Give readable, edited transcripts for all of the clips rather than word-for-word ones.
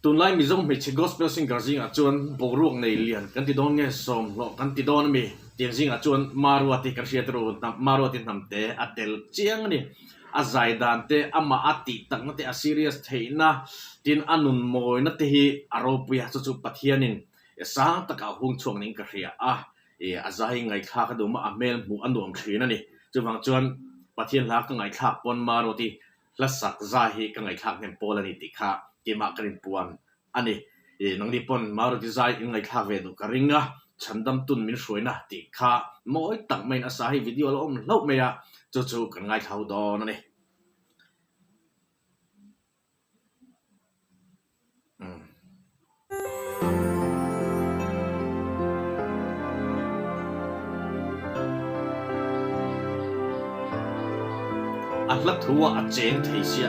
ตุนไลมีจงไม่ใช่ gospel singer จริงจวนบกรวงในเลียนกันติดอนเงสมโลกันติดอนมีเตียงจริงจวนมารวติกระเชียตรูมารวตินำเตะอัดเดลเจียงนี่อาใจดันเตะอามาอัติตั้งนั่นเตะอาซีเรียสเทนะตินอนุนโมยนั่นเตะฮีอารมณ์ยาสุปัทยานินสร้างตะกาหุ่งช่วงนี้กระเชียอาใจไงข้าก็ดูมาอเมลหมู่อันดูมชีนั่นนี่จนบางจวนปัทยาลักก็ไงข้าปนมารวติและสักใจฮีก็ไงข้าเนี่ยโปลนิติข้าที่มากรินปวนอันนี้นังดิปนมารุติใจยังไงข้าเวดุกริงนะฉันดำตุนมินสวยนะติข้ามอยตักไม่อาศัยวิดีโอล้มเล่าไม่อะจู่ๆกันไงเขาดอนนี่อัลลัทัวอาเจนเทีย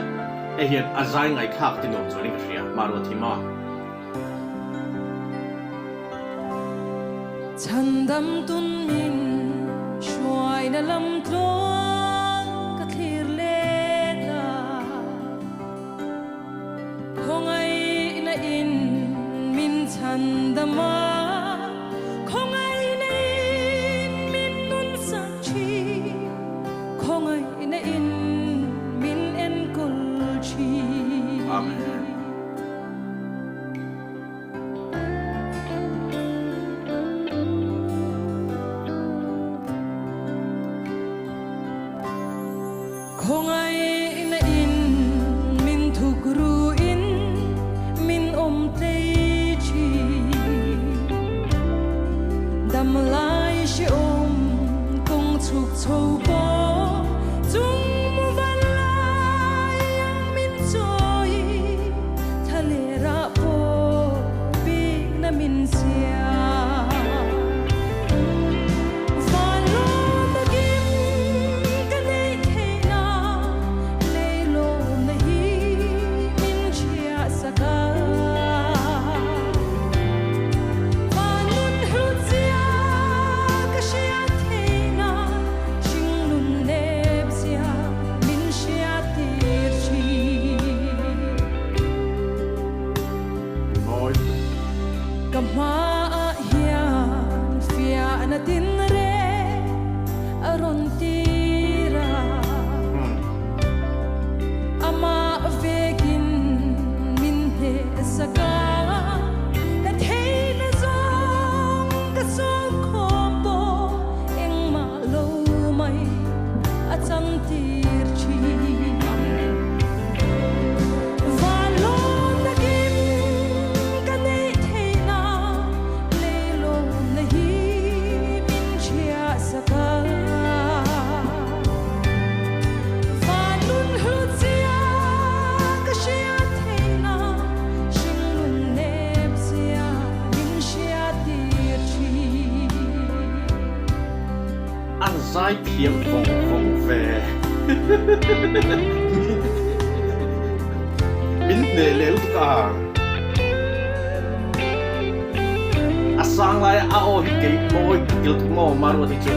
เห็นอาศัยไงข้าติโนจวนิกเรียมารุติมาฉันดำตุนมินช่วยนลำตัวกะทิรเลตาคงไอนะอินมินฉันดำมาคงไอนะอินมินนุนสักชีคงไอนะอินมินเอ็นกุลชีอาเมนคงไอนะอินมินทุกรูอินมินอมเตชีดำลายชิอมคงทุกโชบจุงมุบัลลายยังมินจอยทะเลระโปปีกนะมินเสียมาเฮียฟิอานาตินเรอรอนตีราอามาเวกินมินเฮสกาและเทนซองกะซองคอมโบเอ็งมาโลไม่อาจังตีรชีอันใจเพียงฟงเฟมินเนเลวตาอาสังไลอาโอฮิเกย์โมยกิลตุโมมารุติจุ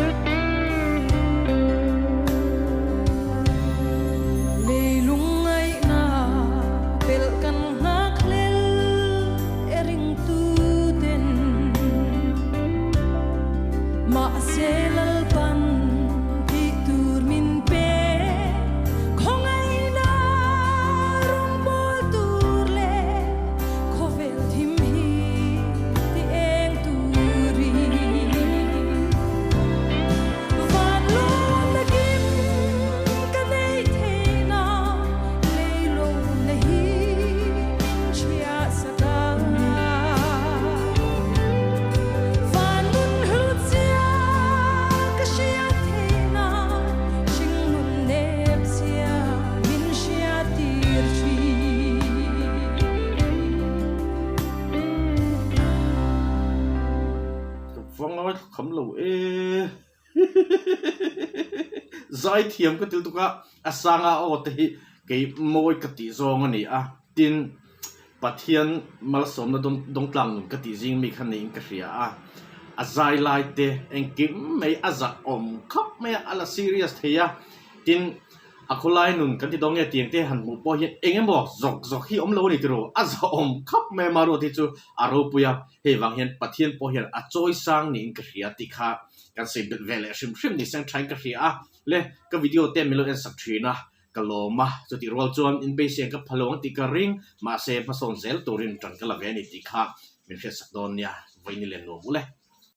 ฟังเอาคำเหล่าใจเทียมก็ติดตุกะอาสังอาโอติเกี่ยมวยกติจงอันนี้ดินปัทยันมาลสมนะดงกลางนุนกติจิงมีขันนี้ก็เสียอาใจไล่เตะเองกิมไม่อาจะอมคับไม่อาละซีเรียสเทียดิน a khulai nun kan ti dong nge tiang te han mu po hian engem bok zok hi om lo ni tro a zo om khap me maru ti chu aro puya he wang hian pathian po hian a choi sang ni ka ria ti kha kan se bit vele shim ni sang thain ka ria le ka video te milo en sak thina ka loma chu ti rol chuan in be se ka phalong ti ka ring ma se ma son zel turin tran ka la ve ni ti kha min khe sak don nia voini len no mu le